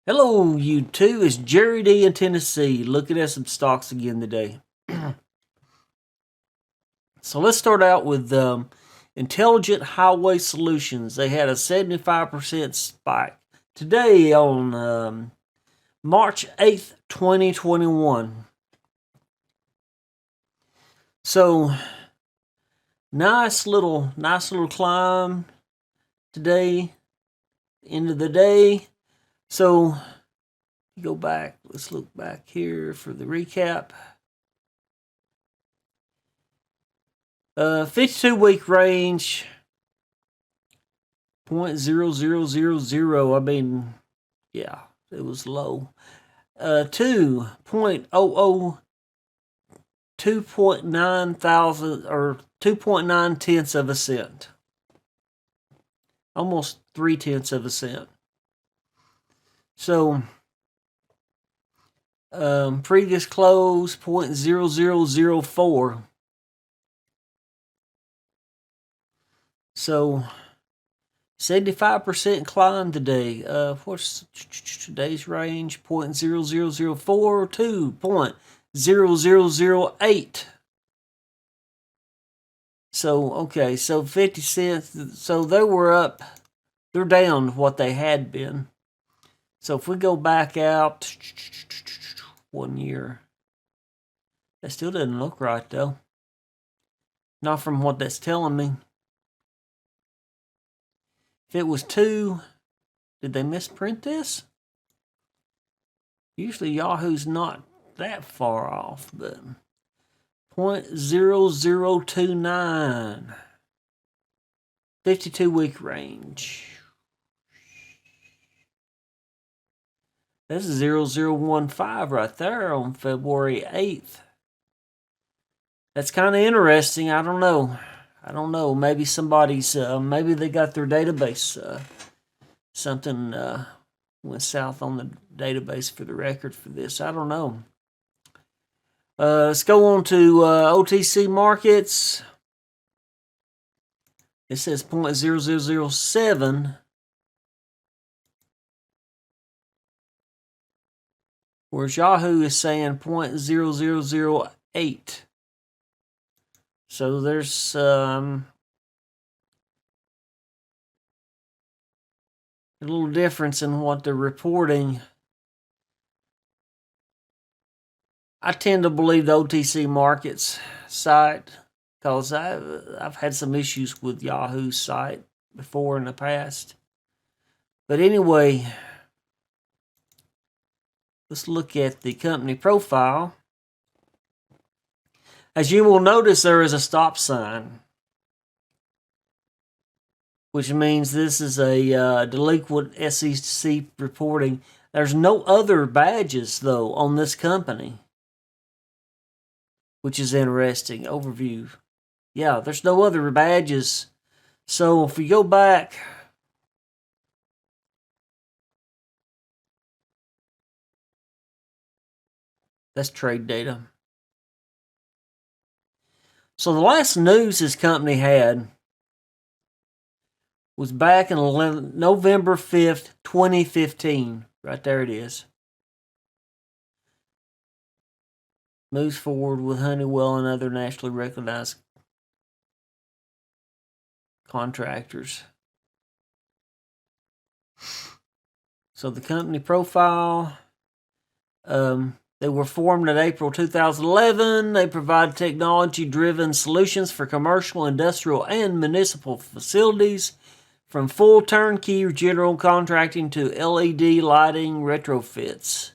Hello, you two. It's Jerry D in Tennessee. Looking at some stocks again today. So let's start out with Intelligent Highway Solutions. They had a 75% spike today on March 8th, 2021. So nice little climb today, end of the day. So go back. Let's look back here for the recap. 52-week range, 0.0000. I mean, yeah, it was low. 2.9 thousand or 2.9 tenths of a cent. Almost 3/10 of a cent. So, previous close, 0.0004. So, 75% climb today. What's today's range? 0.0004 to 0.0008. So, okay, so 50 cents. So they were up. They're down what they had been. So if we go back out 1 year, that still doesn't look right, though. Not from what that's telling me. If it was 2, did they misprint this? Usually Yahoo's not that far off, but 0.0029. 52-week range. This is 0015 right there on February 8th. That's kind of interesting. I don't know. Maybe somebody's, maybe they got their database, something went south on the database for the record for this. I don't know. Let's go on to OTC markets. It says 0.0007. Whereas Yahoo is saying 0.0008. So there's a little difference in what they're reporting. I tend to believe the OTC markets site because I've had some issues with Yahoo's site before in the past. But anyway, let's look at the company profile. As you will notice, there is a stop sign, which means this is a delinquent SEC reporting. There's no other badges, though, on this company, which is interesting. Overview. Yeah, there's no other badges. So if we go back, that's trade data. So the last news this company had was back in November 5th, 2015. Right there it is. Moves forward with Honeywell and other nationally recognized contractors. So the company profile, they were formed in April 2011. They provide technology-driven solutions for commercial, industrial, and municipal facilities, from full turnkey general contracting to LED lighting retrofits,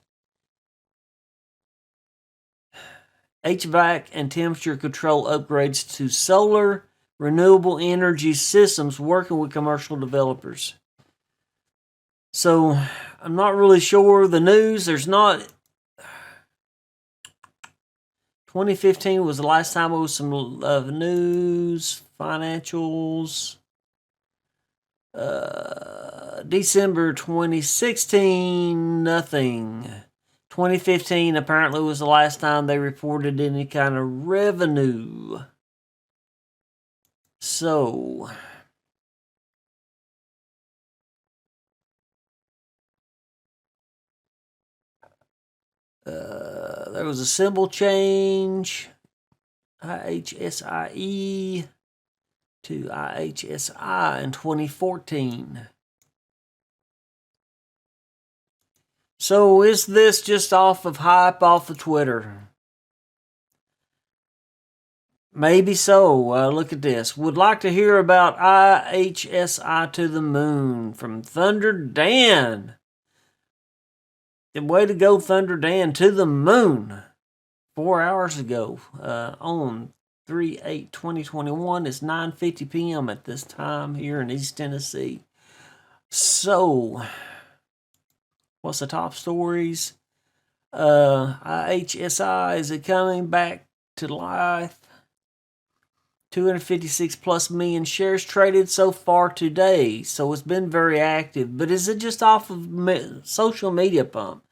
HVAC and temperature control upgrades to solar, renewable energy systems, working with commercial developers. So I'm not really sure the news. There's not. 2015 was the last time it was some news, financials. December 2016, nothing. 2015 apparently was the last time they reported any kind of revenue. So There was a symbol change. IHSIE to IHSI in 2014. So is this just off of hype off of Twitter? Maybe so. Look at this. Would like to hear about IHSI to the moon from Thunder Dan. Way to go, Thunder Dan, to the moon. 4 hours ago on 3/8/2021. It's 9:50 p.m. at this time here in East Tennessee. So, what's the top stories? IHSI, is it coming back to life? 256 plus million shares traded so far today. So it's been very active. But is it just off of social media pump?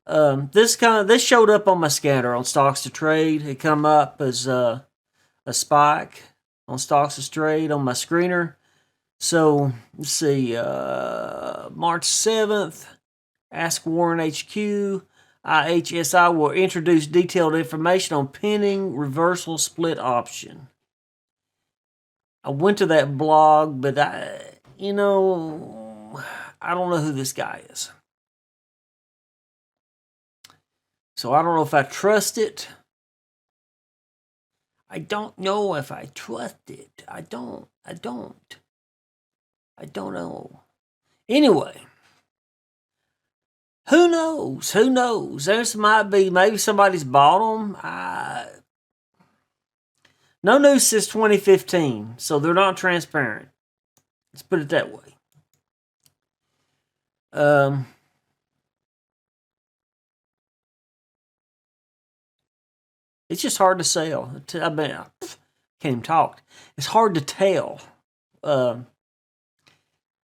This showed up on my scanner on Stocks to Trade. It come up as a spike on Stocks to Trade on my screener. So let's see. March 7th. Ask Warren HQ. IHSI will introduce detailed information on pending reversal split option. I went to that blog, but I don't know who this guy is. So I don't know if I trust it. I don't know if I trust it. I don't know. Anyway. Who knows? There's maybe somebody's bought them. No news since 2015, so they're not transparent. Let's put it that way. It's just hard to sell. I can't even talk. It's hard to tell.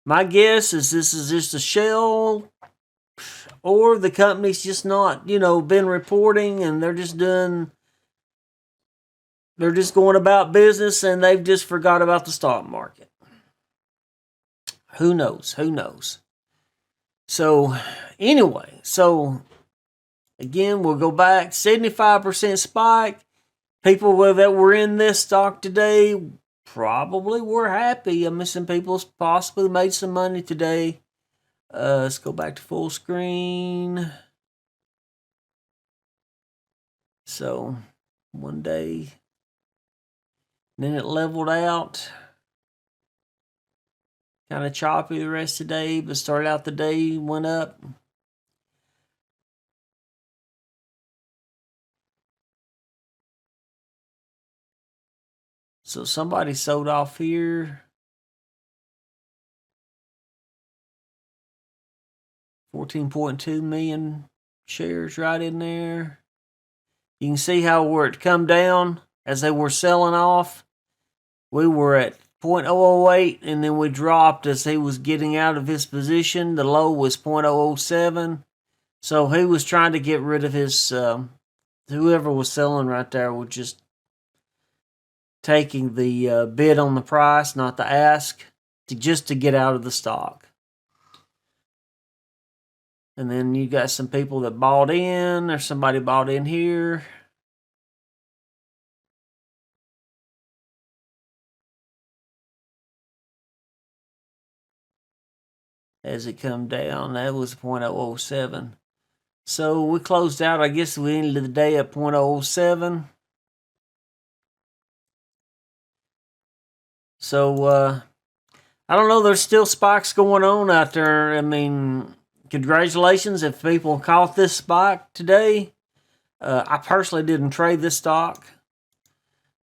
My guess is this is just a shell, or the company's just not, been reporting, and they're just going about business, and they've just forgot about the stock market. Who knows? So, anyway, again, we'll go back. 75% spike. People that were in this stock today probably were happy. Some people possibly made some money today. Let's go back to full screen. So, one day, then it leveled out. Kind of choppy the rest of the day, but started out the day, went up. So somebody sold off here. 14.2 million shares right in there. You can see where it come down as they were selling off. We were at 0.008, and then we dropped as he was getting out of his position. The low was 0.007. So he was trying to get rid of his, whoever was selling right there was just taking the bid on the price, not the ask, just to get out of the stock. And then you got some people that bought in, or somebody bought in here. As it come down, that was 0.007. So we closed out, I guess we ended the day at 0.007. So, I don't know, there's still spikes going on out there. Congratulations if people caught this spike today. I personally didn't trade this stock.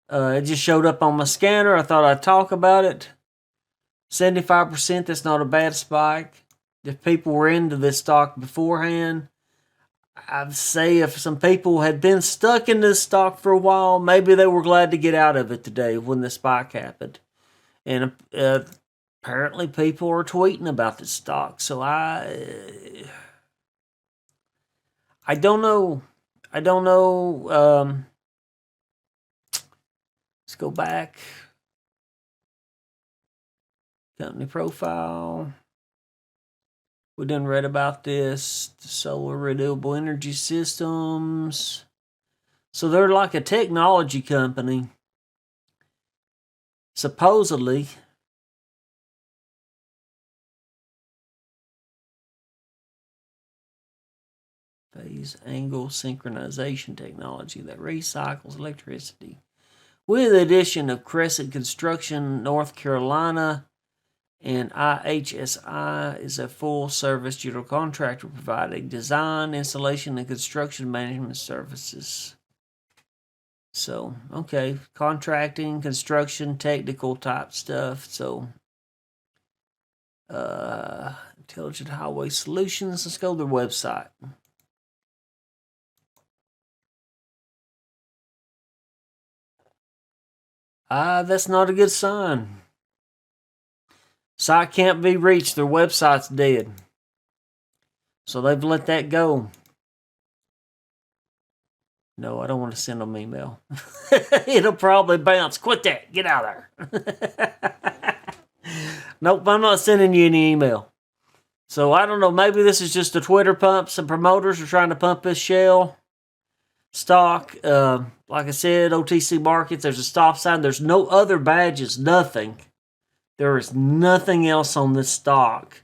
It just showed up on my scanner. I thought I'd talk about it. 75%, that's not a bad spike. If people were into this stock beforehand, I'd say if some people had been stuck in this stock for a while, maybe they were glad to get out of it today when the spike happened. And apparently people are tweeting about this stock. So I don't know. Let's go back. Company profile. We done read about this. Solar renewable energy systems. So they're like a technology company. Supposedly. Phase angle synchronization technology that recycles electricity. With the addition of Crescent Construction, North Carolina, and IHSI is a full-service general contractor providing design, installation, and construction management services. So, okay, contracting, construction, technical type stuff. So, Intelligent Highway Solutions. Let's go to their website. That's not a good sign. Site can't be reached. Their website's dead. So they've let that go. No, I don't want to send them an email. It'll probably bounce. Quit that. Get out of there. Nope, I'm not sending you any email. So I don't know. Maybe this is just a Twitter pump. Some promoters are trying to pump this shell stock. Like I said, OTC markets, there's a stop sign. There's no other badges, nothing. There is nothing else on this stock.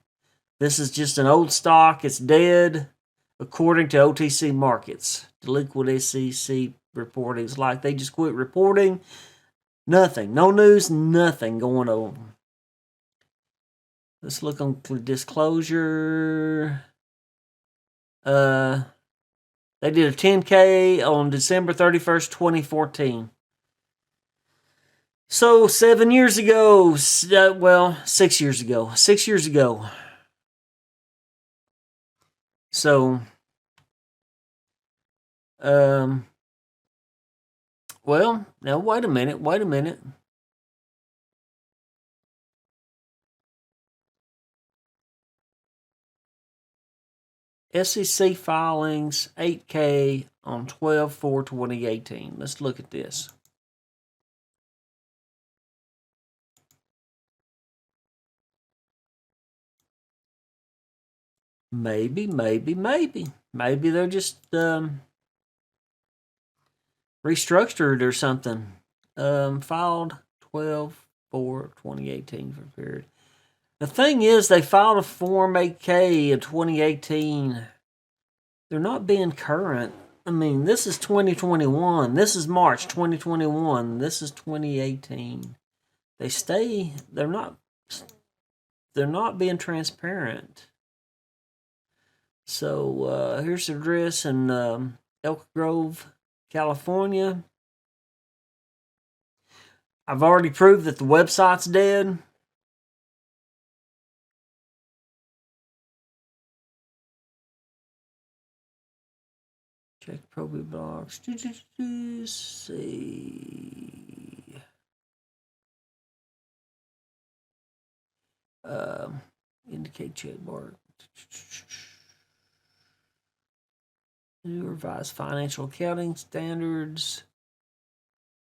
This is just an old stock. It's dead, according to OTC markets. Delinquent SEC reportings, like they just quit reporting. Nothing. No news, nothing going on. Let's look on disclosure. They did a 10K on December 31st, 2014. So 7 years ago, 6 years ago. 6 years ago. So, well, now wait a minute. SEC filings, 8K on 12/4/2018. Let's look at this. Maybe they're just restructured or something. Filed 12/4/2018 for period. The thing is, they filed a Form 8K in 2018. They're not being current. I mean, this is 2021. This is March 2021. This is 2018. They're not being transparent. So here's the address in Elk Grove, California. I've already proved that the website's dead. Check probate box. See. Indicate check mark. New revised financial accounting standards.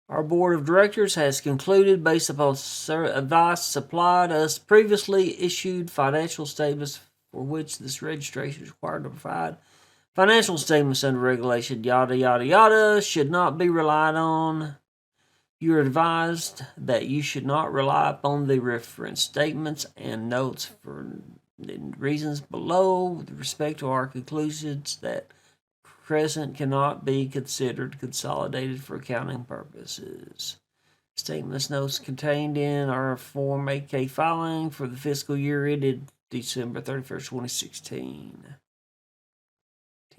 Our board of directors has concluded, based upon advice supplied us previously issued financial statements for which this registration is required to provide. Financial statements under regulation yada yada yada should not be relied on. You are advised that you should not rely upon the reference statements and notes for reasons below with respect to our conclusions that Crescent cannot be considered consolidated for accounting purposes. Statements notes contained in our Form 8K filing for the fiscal year ended December 31st, 2016.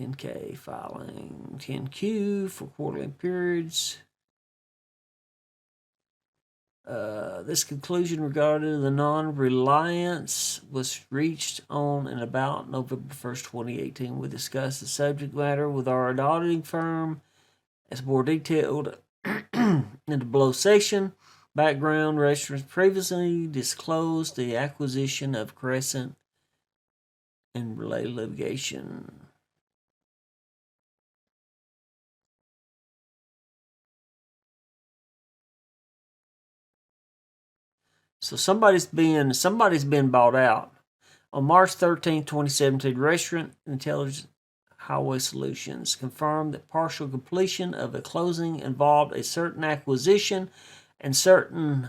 10K filing, 10Q for quarterly periods. This conclusion regarding the non-reliance was reached on and about November 1st, 2018. We discussed the subject matter with our auditing firm as more detailed in the below section. Background: restaurants previously disclosed the acquisition of Crescent and related litigation. So somebody's been bought out. On March 13, 2017, Restaurant Intelligence Highway Solutions confirmed that partial completion of a closing involved a certain acquisition and certain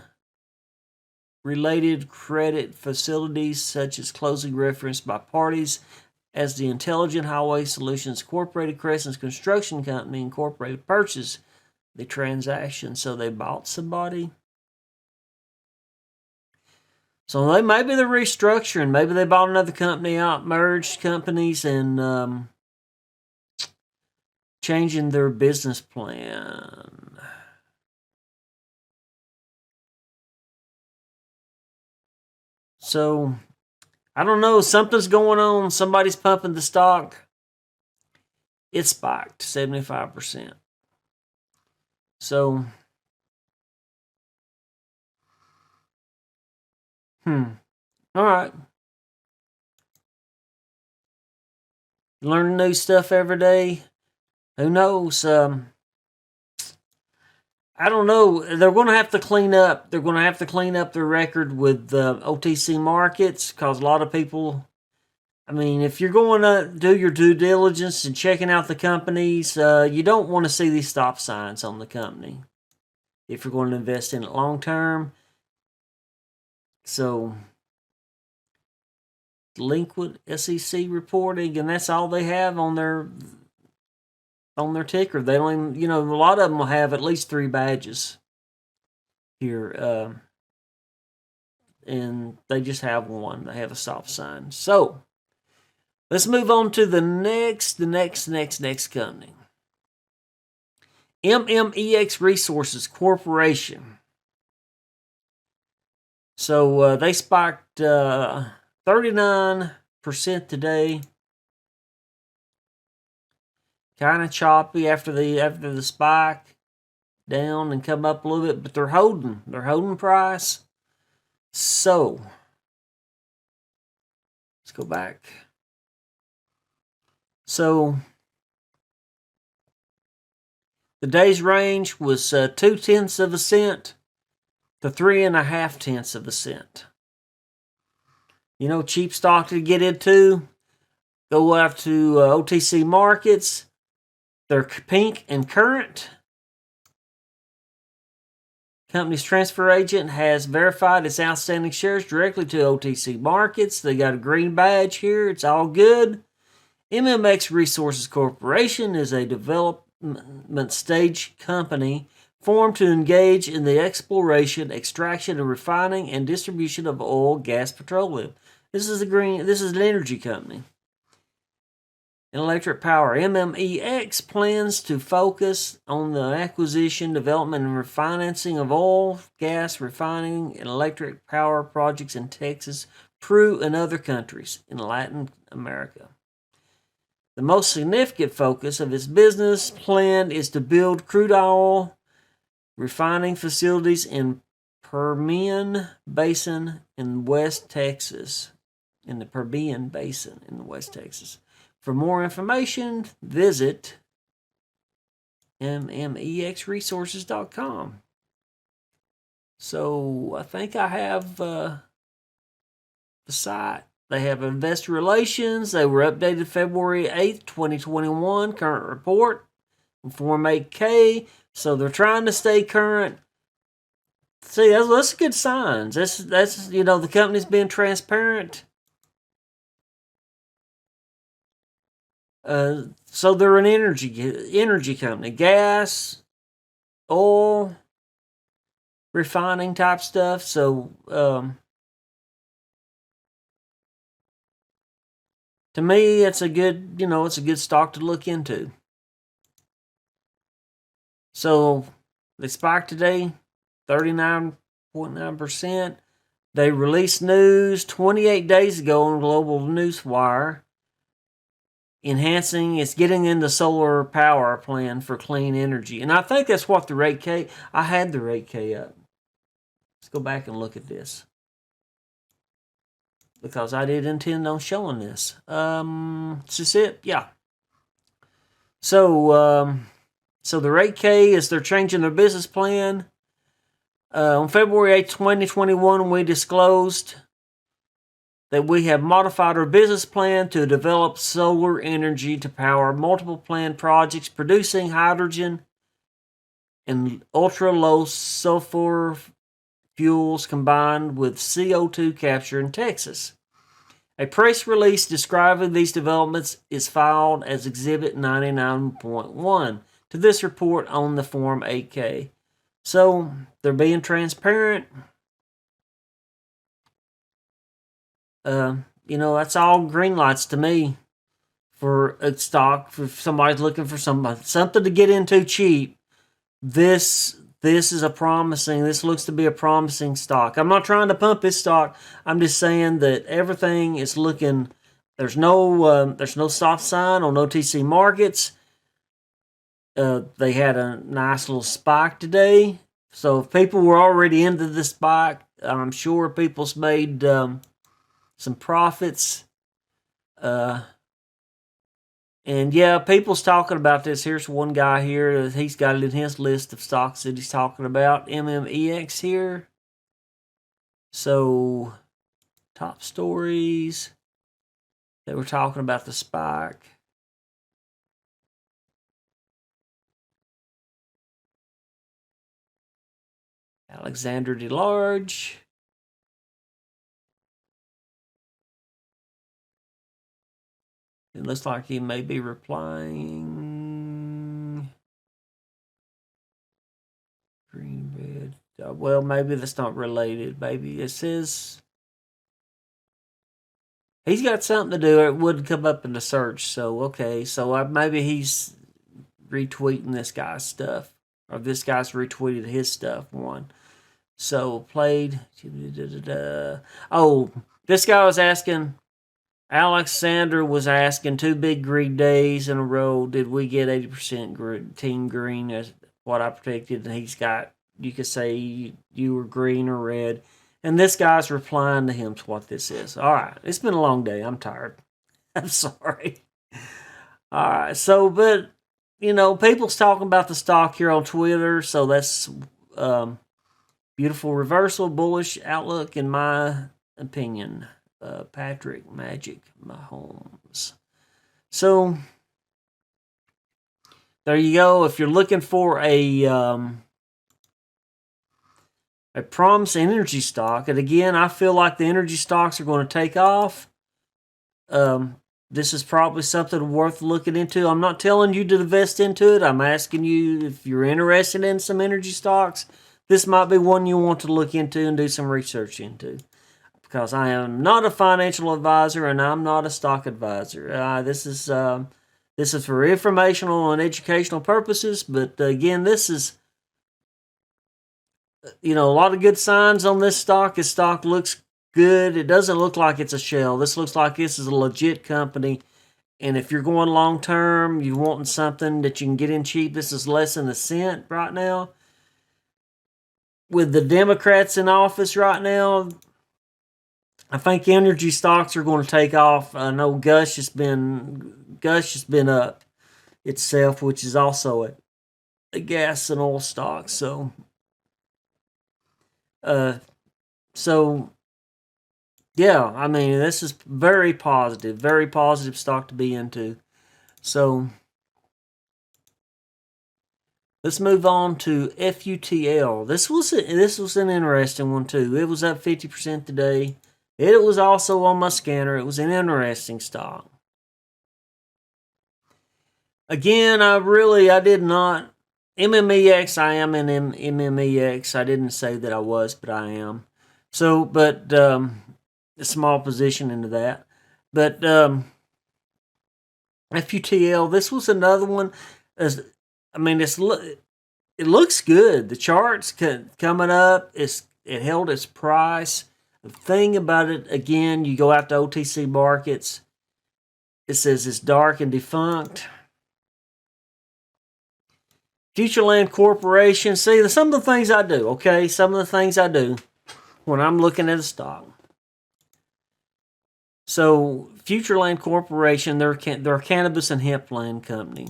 related credit facilities, such as closing referenced by parties as the Intelligent Highway Solutions Incorporated Crescent's Construction Company Incorporated purchased the transaction. So they bought somebody. So maybe they're restructuring. Maybe they bought another company out, merged companies, and changing their business plan. So, I don't know. Something's going on. Somebody's pumping the stock. It spiked 75%. So, all right. Learning new stuff every day. Who knows? I don't know. They're going to have to clean up. They're going to have to clean up their record with OTC markets, because a lot of people. I mean, if you're going to do your due diligence and checking out the companies, you don't want to see these stop signs on the company if you're going to invest in it long term. So, delinquent SEC reporting, and that's all they have on their ticker. They don't even, a lot of them will have at least 3 badges here, and they just have one. They have a stop sign. So, let's move on to the next company. MMEX Resources Corporation. So they spiked 39% today. Kind of choppy after the spike, down and come up a little bit, but they're holding price. So let's go back. So the day's range was 0.2 of a cent to 3.5 of a cent. Cheap stock to get into. Go out to OTC markets. They're pink and current. Company's transfer agent has verified its outstanding shares directly to OTC markets. They got a green badge here. It's all good. MMX Resources Corporation is a development stage company formed to engage in the exploration, extraction, and refining and distribution of oil, gas, petroleum. This is an energy company. In electric power, MMEX plans to focus on the acquisition, development, and refinancing of oil, gas, refining, and electric power projects in Texas, Peru, and other countries in Latin America. The most significant focus of its business plan is to build crude oil refining facilities in Permian Basin in West Texas. In the Permian Basin in West Texas. For more information, visit mmexresources.com. So I think I have the site. They have investor relations. They were updated February 8th, 2021. Current report in Form 8K. So they're trying to stay current. See, that's good signs. That's the company's being transparent. So they're an energy company, gas, oil, refining type stuff. So to me, it's a good stock to look into. So they spiked today, 39.9%. They released news 28 days ago on Global Newswire. It's getting into solar power plan for clean energy. And I think that's what the rate K, I had the rate K up. Let's go back and look at this. Because I did intend on showing this. Is this it? Yeah. So the rate K is they're changing their business plan. On February 8th, 2021, we disclosed that we have modified our business plan to develop solar energy to power multiple planned projects producing hydrogen and ultra-low sulfur fuels combined with CO2 capture in Texas. A press release describing these developments is filed as Exhibit 99.1 to this report on the Form 8K. So, they're being transparent. That's all green lights to me for a stock. For somebody's looking for something to get into cheap, this is a promising. This looks to be a promising stock. I'm not trying to pump this stock. I'm just saying that everything is looking. There's no stop sign on OTC markets. They had a nice little spike today. So if people were already into the spike, I'm sure people's made some profits. And yeah, people's talking about this. Here's one guy here. He's got it in his list of stocks that he's talking about. MMEX here. So, top stories. They were talking about the spike. Alexander DeLarge. It looks like he may be replying. Green, red. Well, maybe that's not related. Maybe it says he's got something to do. It wouldn't come up in the search. So, okay. So maybe he's retweeting this guy's stuff. Or this guy's retweeted his stuff. One. So, played. Oh, this guy was asking. Alexander was asking 2 big green days in a row. Did we get 80% team green as what I predicted? And he's got, you could say you were green or red. And this guy's replying to him to what this is. All right. It's been a long day. I'm tired. I'm sorry. All right. So, but, people's talking about the stock here on Twitter. So that's beautiful reversal, bullish outlook in my opinion. Patrick Magic Mahomes. So there you go. If you're looking for a promising energy stock, and again, I feel like the energy stocks are going to take off. This is probably something worth looking into. I'm not telling you to invest into it. I'm asking you if you're interested in some energy stocks. This might be one you want to look into and do some research into. Because I am not a financial advisor and I'm not a stock advisor. This is for informational and educational purposes. But again, this is, a lot of good signs on this stock. This stock looks good. It doesn't look like it's a shell. This looks like this is a legit company. And if you're going long term, you're wanting something that you can get in cheap. This is less than a cent right now. With the Democrats in office right now, I think energy stocks are going to take off. I know Gush has been up itself, which is also a gas and oil stock. So, yeah, I mean, this is very positive stock to be into. So, let's move on to FUTL. This was an interesting one too. It was up 50% today. It was also on my scanner. It was an interesting stock. Again, I did not. MMEX, I am in MMEX. I didn't say that I was, but I am. So, but a small position into that. But FUTL, this was another one. It looks good. The chart's coming up. It held its price. The thing about it, again, you go out to OTC markets, it says it's dark and defunct. Futureland Corporation. See, some of the things I do, okay? Some of the things I do when I'm looking at a stock. So, Futureland Corporation, they're a cannabis and hemp land company,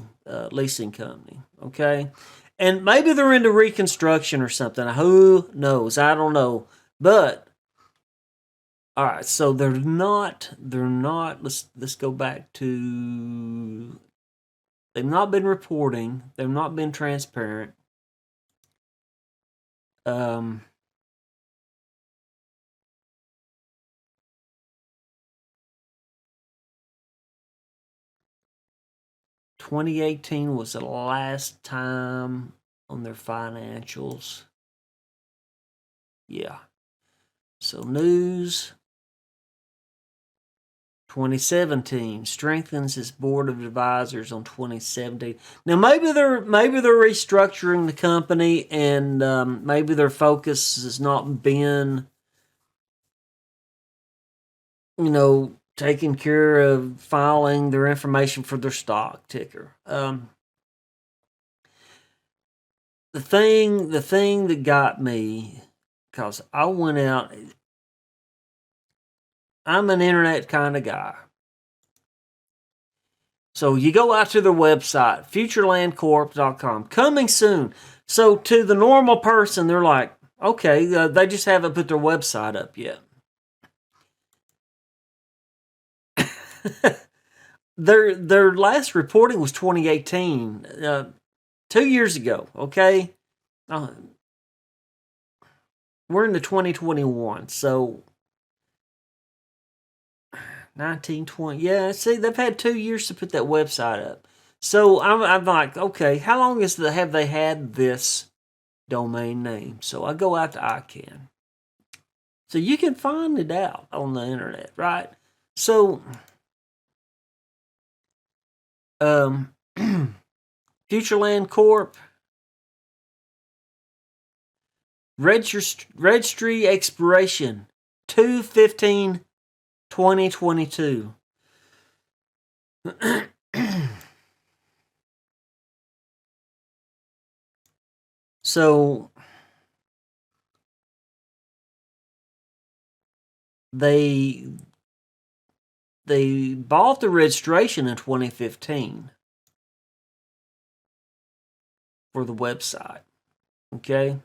leasing company, okay? And maybe they're into reconstruction or something. Who knows? I don't know. But All right, so they're not. Let's go back to. They've not been reporting. They've not been transparent. 2018 was the last time on their financials. Yeah. So news. 2017 strengthens its board of advisors on 2017. Now maybe they're restructuring the company, and maybe their focus has not been, taking care of filing their information for their stock ticker. The thing that got me, because I went out. I'm an internet kind of guy. So you go out to their website, futurelandcorp.com, coming soon. So to the normal person, they're like, okay, they just haven't put their website up yet. Their last reporting was 2018, 2 years ago, okay? We're into 2021, so 1920. Yeah, see, they've had 2 years to put that website up. So I'm like, okay, how long have they had this domain name? So I go out to ICANN. So you can find it out on the internet, right? So, Futureland Corp, registry expiration 2/15/2022. So they bought the registration in 2015 for the website. Okay.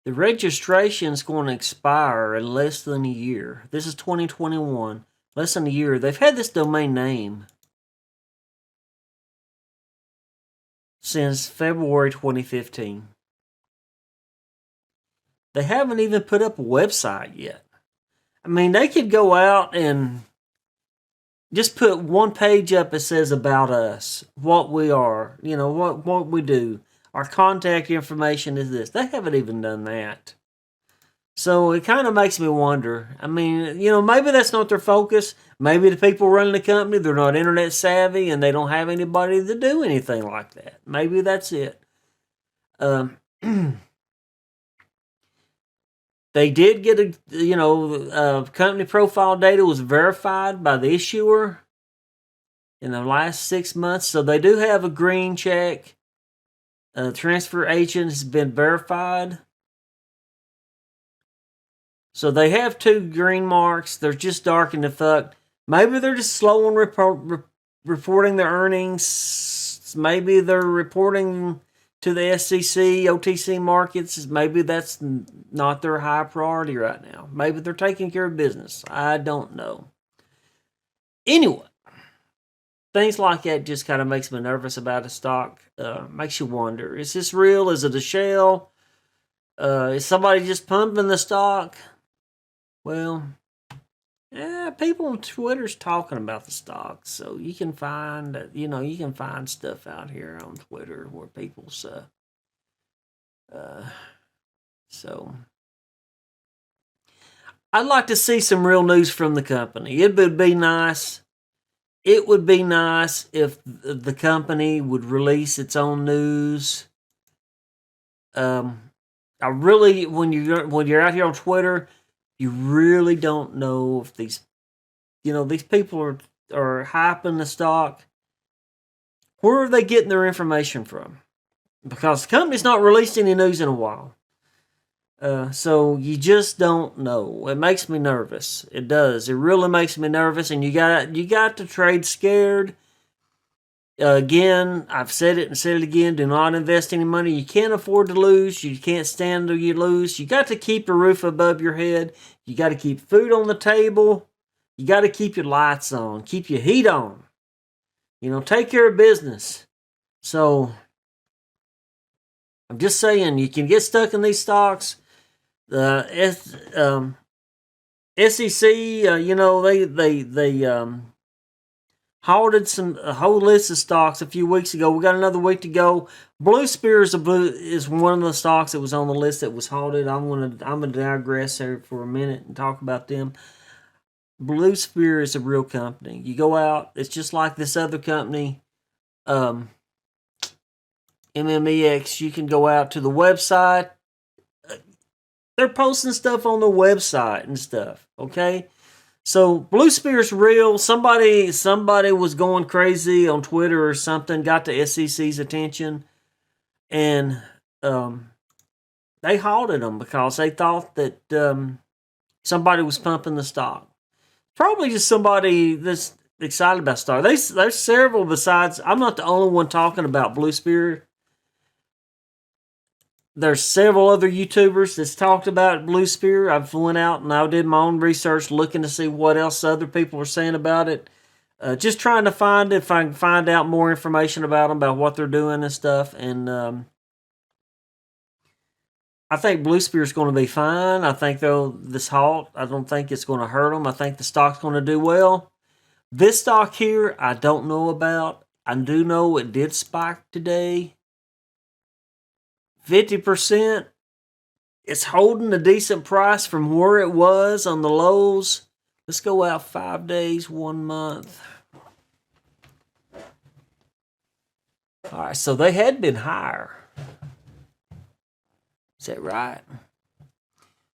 The registration is going to expire in less than a year. This is 2021. Less than a year. They've had this domain name since February 2015. They haven't even put up a website yet. I mean, they could go out and just put one page up that says about us, what we are, what we do. Our contact information is this. They haven't even done that. So it kind of makes me wonder. I mean, maybe that's not their focus. Maybe the people running the company, they're not internet savvy and they don't have anybody to do anything like that. Maybe that's it. They did get company profile data was verified by the issuer in the last 6 months. So they do have a green check. Transfer agent has been verified. So they have 2 green marks. They're just dark in the fuck. Maybe they're just slow on reporting their earnings. Maybe they're reporting to the SEC, OTC markets. Maybe that's not their high priority right now. Maybe they're taking care of business. I don't know. Anyway, things like that just kind of makes me nervous about a stock. Makes you wonder, is this real? Is it a shell? Is somebody just pumping the stock? Well, people on Twitter's talking about the stock, so you can find, you can find stuff out here on Twitter where people say, so I'd like to see some real news from the company. It would be nice. It would be nice if the company would release its own news. I really, when you're out here on Twitter, you really don't know if these people are hyping the stock. Where are they getting their information from? Because the company's not released any news in a while. So you just don't know. It makes me nervous. It does. It really makes me nervous. And you got to trade scared. Again, I've said it and said it again. Do not invest any money you can't afford to lose. You can't stand till you lose. You got to keep a roof above your head. You got to keep food on the table. You got to keep your lights on. Keep your heat on. Take care of business. So, I'm just saying, you can get stuck in these stocks. The SEC, they halted a whole list of stocks a few weeks ago. We got another week to go. Blue Spear is one of the stocks that was on the list that was halted. I'm gonna digress there for a minute and talk about them. Blue Spear is a real company. You go out, it's just like this other company, MMEX. You can go out to the website. They're posting stuff on the website and stuff. Okay. So Blue Spear's real. Somebody was going crazy on Twitter or something, got the SEC's attention, and they halted them because they thought that somebody was pumping the stock. Probably just somebody that's excited about stock. There's several besides. I'm not the only one talking about Blue Spear. There's several other YouTubers that's talked about Blue Spear. I've went out and I did my own research looking to see what else other people are saying about it. Just trying to find if I can find out more information about them, about what they're doing and stuff. And I think Blue Spear is going to be fine. I think, though, this halt, I don't think it's going to hurt them. I think the stock's going to do well. This stock here, I don't know about. I do know it did spike today. 50%. It's holding a decent price from where it was on the lows. Let's go out 5 days, 1 month. All right, so they had been higher. Is that right?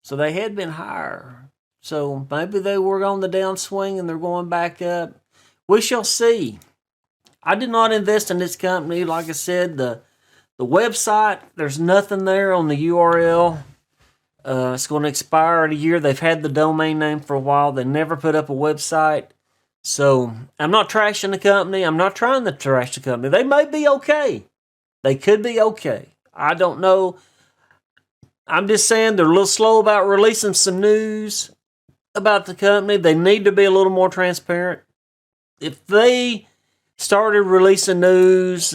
So they had been higher. So maybe they were on the downswing and they're going back up. We shall see. I did not invest in this company. Like I said, the website, there's nothing there on the URL. It's going to expire in a year. They've had the domain name for a while. They never put up a website. So I'm not trashing the company. I'm not trying to trash the company. They may be okay. They could be okay. I don't know. I'm just saying they're a little slow about releasing some news about the company. They need to be a little more transparent. If they started releasing news,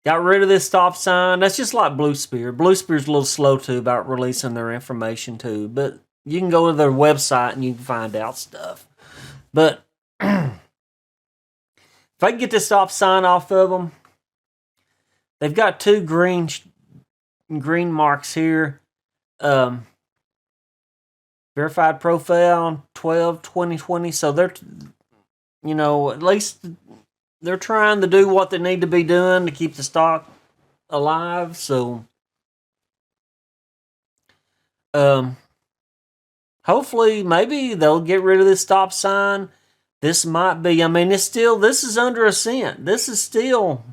got rid of this stop sign. That's just like Blue Spear. Blue Spear's a little slow, too, about releasing their information, too. But you can go to their website and you can find out stuff. But if I can get this stop sign off of them, they've got two green marks here. Verified profile 12/2020. So they're, at least they're trying to do what they need to be doing to keep the stock alive. So, hopefully, maybe they'll get rid of this stop sign. This might be, this is under a cent. This is still,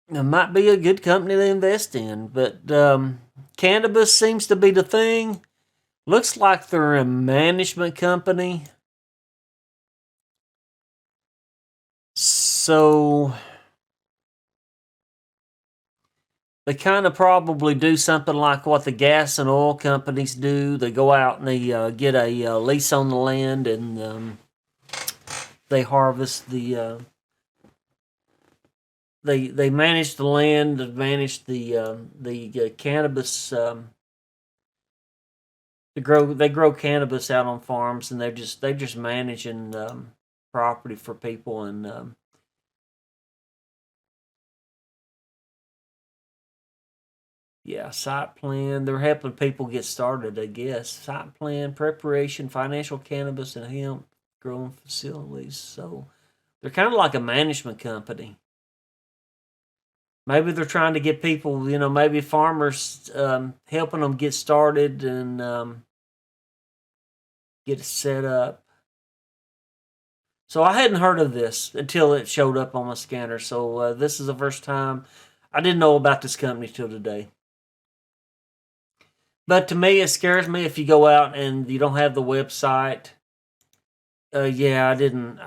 it might be a good company to invest in. But cannabis seems to be the thing. Looks like they're a management company. So they kind of probably do something like what the gas and oil companies do. They go out and they get a lease on the land and they harvest the. They manage the land and manage the cannabis. They grow cannabis out on farms and they're just managing property for people and. Yeah, site plan. They're helping people get started, I guess. Site plan, preparation, financial cannabis and hemp growing facilities. So they're kind of like a management company. Maybe they're trying to get people, maybe farmers helping them get started and get it set up. So I hadn't heard of this until it showed up on my scanner. So this is the first time I didn't know about this company till today. But to me, it scares me if you go out and you don't have the website. Yeah, I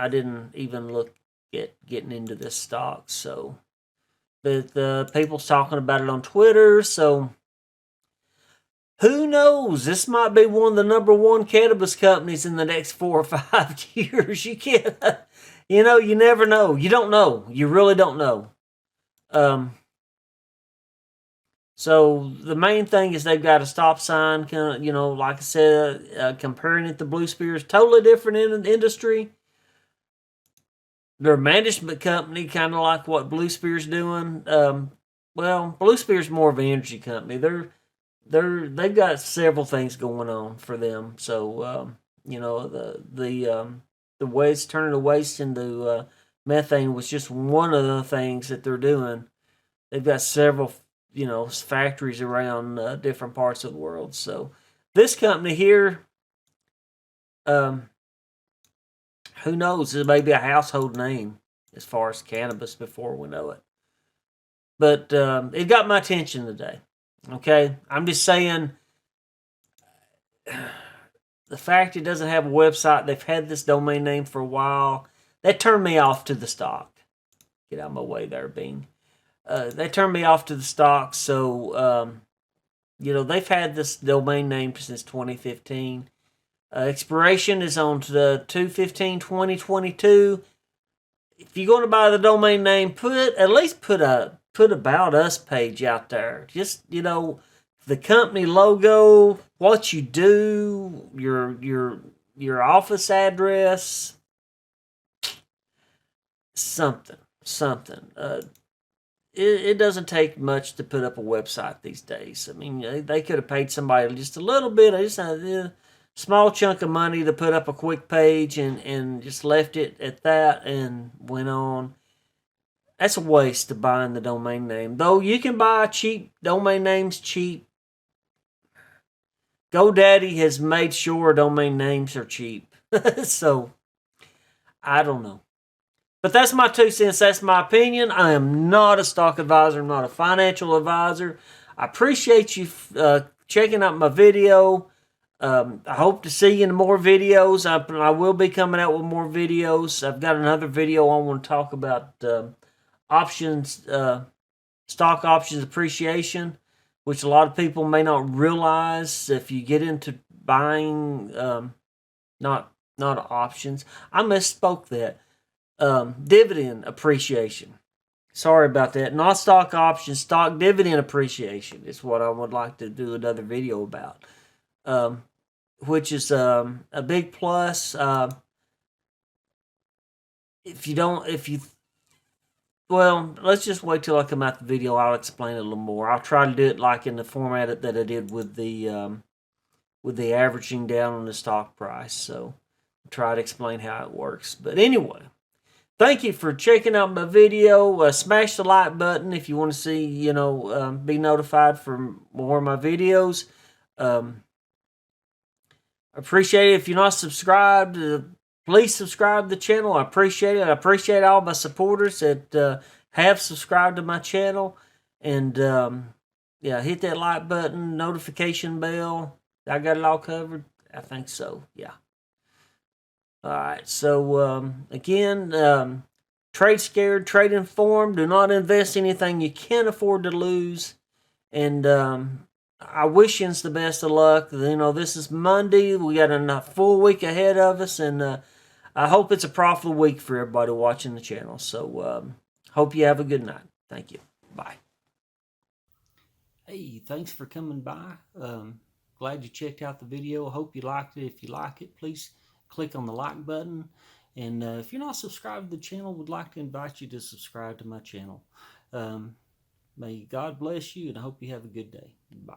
didn't even look at getting into this stock. So, but people's talking about it on Twitter. So, who knows? This might be one of the number one cannabis companies in the next 4 or 5 years. You can't, you never know. You don't know. You really don't know. So the main thing is they've got a stop sign, like I said, comparing it to Blue Spears, totally different in the industry. Their management company, kind of like what Blue Spears doing. Well, Blue Spears more of an energy company. They've got several things going on for them. So the waste, turning the waste into methane was just one of the things that they're doing. They've got several factories around different parts of the world. So this company here, who knows? It may be a household name as far as cannabis before we know it. But it got my attention today. Okay, I'm just saying, the fact it doesn't have a website, they've had this domain name for a while, that turned me off to the stock. Get out of my way there, Bing. They turned me off to the stock. So, they've had this domain name since 2015. Expiration is on the 2/15/2022. If you're going to buy the domain name, at least put About Us page out there. Just, the company logo, what you do, your office address, something. It doesn't take much to put up a website these days. I mean, they could have paid somebody just a little bit, just a small chunk of money to put up a quick page and just left it at that and went on. That's a waste of buying the domain name. Though you can buy cheap domain names cheap. GoDaddy has made sure domain names are cheap. So, I don't know. But that's my 2 cents. That's my opinion. I am not a stock advisor. I'm not a financial advisor. I appreciate you checking out my video. I hope to see you in more videos. I will be coming out with more videos. I've got another video I want to talk about options, stock options appreciation, which a lot of people may not realize. If you get into buying, not options. I misspoke that. Dividend appreciation. Sorry about that. Not stock options, stock dividend appreciation is what I would like to do another video about. Which is a big plus. Well, let's just wait till I come out the video. I'll explain it a little more. I'll try to do it like in the format that I did with the averaging down on the stock price. So I'll try to explain how it works. But anyway, thank you for checking out my video. Smash the like button if you want to see, be notified for more of my videos. Appreciate it. If you're not subscribed, please subscribe to the channel. I appreciate it. I appreciate all my supporters that have subscribed to my channel. And, hit that like button, notification bell. I got it all covered? I think so, yeah. All right, so, again, trade scared, trade informed. Do not invest anything you can't afford to lose. And, I wish you the best of luck. This is Monday. We got a full week ahead of us, and I hope it's a profitable week for everybody watching the channel. So, hope you have a good night. Thank you. Bye. Hey, thanks for coming by. Glad you checked out the video. Hope you liked it. If you like it, please click on the like button. And if you're not subscribed to the channel, would like to invite you to subscribe to my channel. May God bless you, and I hope you have a good day. Bye.